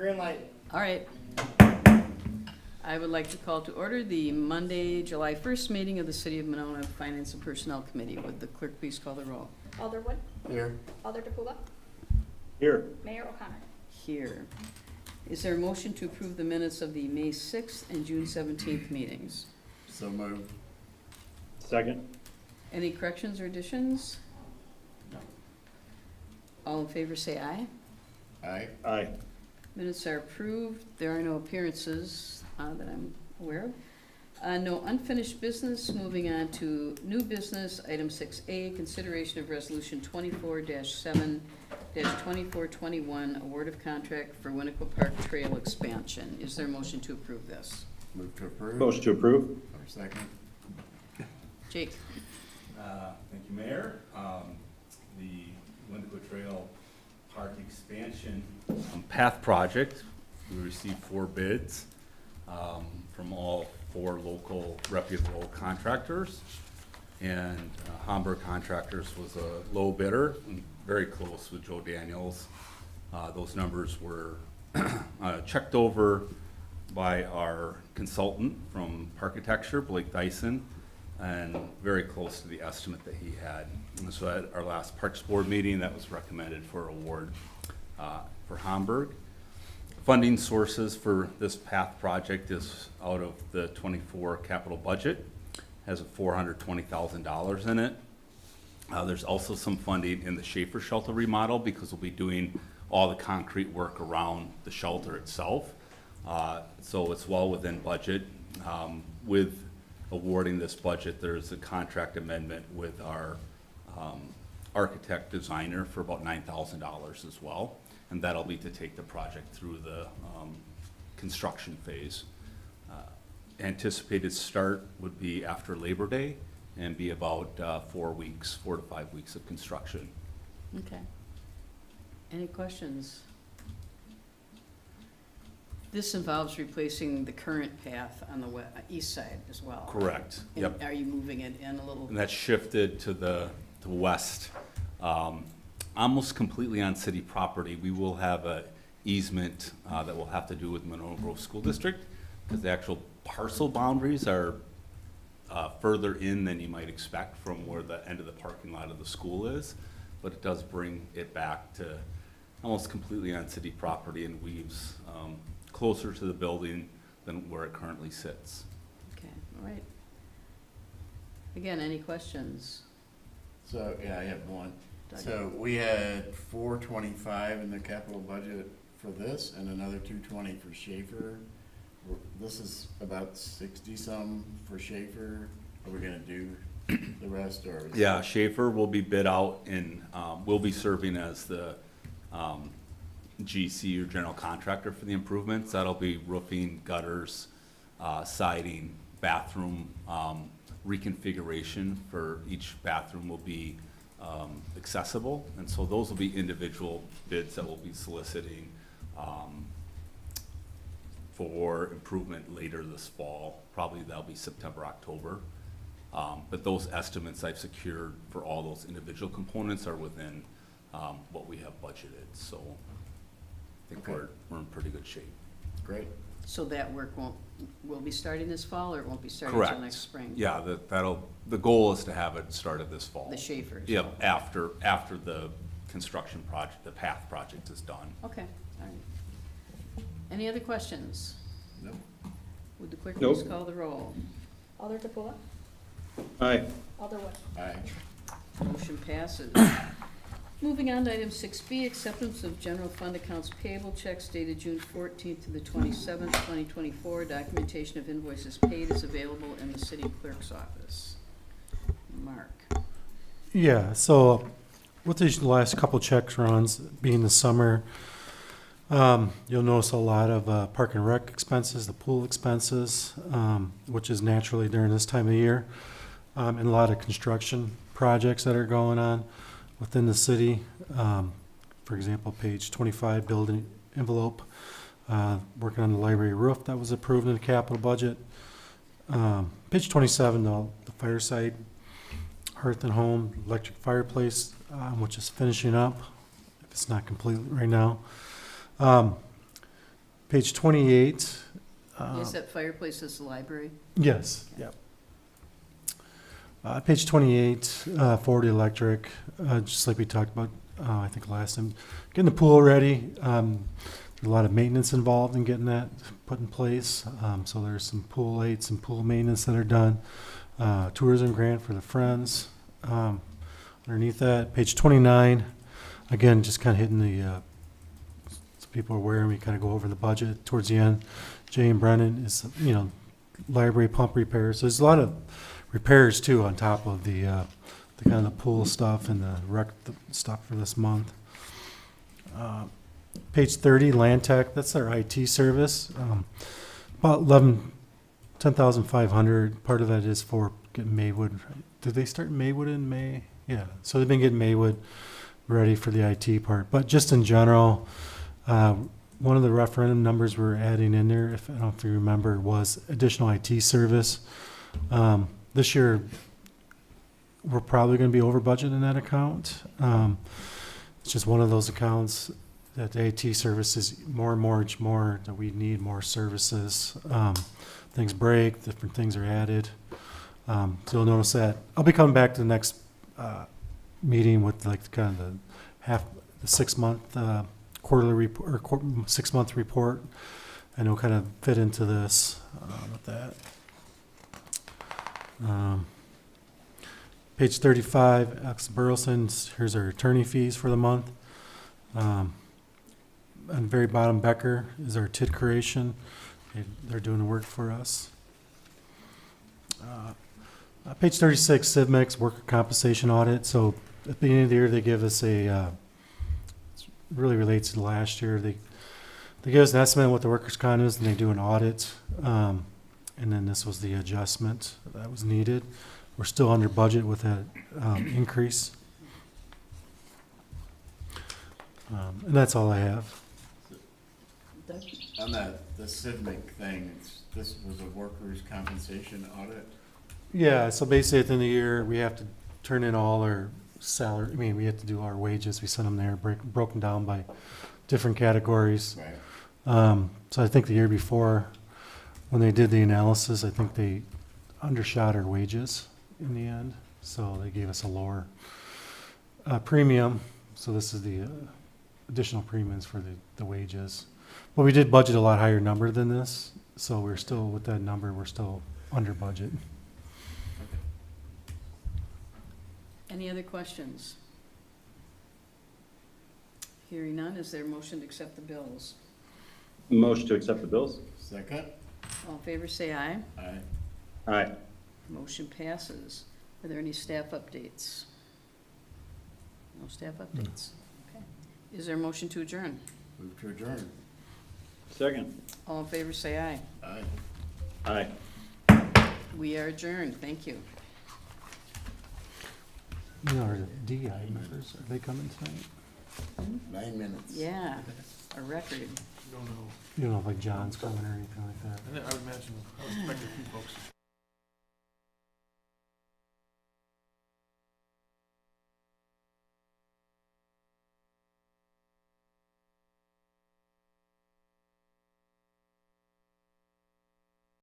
Green light. All right. I would like to call to order the Monday, July 1st meeting of the City of Monona Finance and Personnel Committee. Would the clerk please call the roll? Alder Wood, Here. Alder DePula, Here. Mayor O'Connor. Here. Is there a motion to approve the minutes of the May 6th and June 17th meetings? So moved. Second. Any corrections or additions? No. All in favor say aye. Aye. Aye. Minutes are approved. There are no appearances that I'm aware of. No unfinished business. Moving on to new business. Item 6A, consideration of resolution 24-7-2421, award of contract for Winnequa Park Trail expansion. Is there a motion to approve this? Move to approve. Motion to approve. Or second. Jake? Thank you, Mayor. The Winnequa Trail Park Expansion Path Project, we received 4 bids from all 4 local reputable contractors. And Hamburg Contractors was a low bidder, and very close with Joe Daniels. Those numbers were checked over by our consultant from Parkitecture, Blake Dyson, and very close to the estimate that he had. And so at our last Parks Board meeting, that was recommended for award for Hamburg. Funding sources for this path project is out of the 24 capital budget, has a $420,000 in it. There's also some funding in the Schaefer Shelter remodel because we'll be doing all the concrete work around the shelter itself. So it's well within budget. With awarding this budget, there's a contract amendment with our architect designer for about $9,000 as well. And that'll be to take the project through the construction phase. Anticipated start would be after Labor Day and be about 4 to 5 weeks of construction. Okay. Any questions? This involves replacing the current path on the east side as well. Correct. And Yep. are you moving it in a little? And that's shifted to the west, almost completely on city property. We will have a easement that will have to do with Monroe Grove School District because the actual parcel boundaries are further in than you might expect from where the end of the parking lot of the school is. But it does bring it back to almost completely on city property and weaves closer to the building than where it currently sits. Okay, all right. Again, any questions? So, yeah, I have one. Doug? So we had 425 in the capital budget for this and another 220 for Schaefer. This is about 60 some for Schaefer. Are we gonna do the rest or? Yeah, Schaefer will be bid out and will be serving as the GC or general contractor for the improvements. That'll be roofing, gutters, siding, bathroom reconfiguration for each bathroom will be accessible. And so those will be individual bids that we'll be soliciting for improvement later this fall. Probably that'll be September, October. But those estimates I've secured for all those individual components are within what we have budgeted. So I think Okay. we're in pretty good shape. Great. So that work will be starting this fall, or it won't be starting Correct. until next spring? Yeah, the goal is to have it started this fall. The Schaefer? Yep, after the construction project, the path project is done. Okay, all right. Any other questions? Nope. Would the clerk Nope. please call the roll? Alder DePula, Aye. Alder Wood. Aye. Motion passes. Moving on to item 6B, acceptance of general fund accounts payable checks dated June 14th to the 27th, 2024. Documentation of invoices paid is available in the city clerk's office. Mark. Yeah, so with these last couple check runs being the summer, you'll notice a lot of park and rec expenses, the pool expenses, which is naturally during this time of year, and a lot of construction projects that are going on within the city. For example, page 25, building envelope, working on the library roof that was approved in the capital budget. Page 27, the fireside hearth and home electric fireplace, which is finishing up, if it's not complete right now. Page 28. Is that fireplace is the library? Yes, yep. Page 28, Ford Electric, just like we talked about, I think last time, getting the pool ready. There's a lot of maintenance involved in getting that put in place. So there's some pool lights and pool maintenance that are done. Tourism grant for the Friends. Underneath that, page 29, again, just kind of hitting the, so people are aware, we kind of go over the budget towards the end. Jay and Brennan is, library pump repairs. So there's a lot of repairs too on top of the kind of the pool stuff and the rec stuff for this month. Page 30, Land Tech, that's our IT service. About 10,500. Part of that is for getting Maywood. Did they start Maywood in May? Yeah. So they've been getting Maywood ready for the IT part. But just in general, one of the referendum numbers we're adding in there, if I don't know if you remember, was additional IT service. This year, we're probably going to be over budget in that account. It's just one of those accounts that the IT services more and more each more that we need more services. Things break, different things are added. So you'll notice that I'll be coming back to the next meeting with like kind of the 6 month quarterly report or 6 month report, and it'll kind of fit into this with that. Page 35, Alex Burleson, here's our attorney fees for the month. On the very bottom, Becker is our TID creation. They're doing the work for us. Page 36, CivMix worker compensation audit. So at the beginning of the year, they give us a, it really relates to last year. They give us an estimate of what the workers' comp is, and they do an audit. And then this was the adjustment that was needed. We're still under budget with that increase. And that's all I have. Doug? On the CIVMIC thing, this was a workers' compensation audit? Yeah, so basically at the end of the year, we have to turn in all our salary, we have to do our wages, we send them there, broken down by different categories. Right. So I think the year before, when they did the analysis, I think they undershot our wages in the end, so they gave us a lower premium. So this is the additional premiums for the wages. But we did budget a lot higher number than this, so we're still, with that number, we're still under budget. Any other questions? Hearing none, is there a motion to accept the bills? Motion to accept the bills? Second? All in favor, say aye. Aye. Aye. Motion passes. Are there any staff updates? No staff updates. Okay. Is there a motion to adjourn? Move to adjourn. Second. All in favor, say aye. Aye. Aye. We are adjourned. Thank you. Our DI members, are they coming tonight? 9 minutes. Yeah, a record. You don't know if like John's coming or anything like that? I would imagine, I would expect a few folks.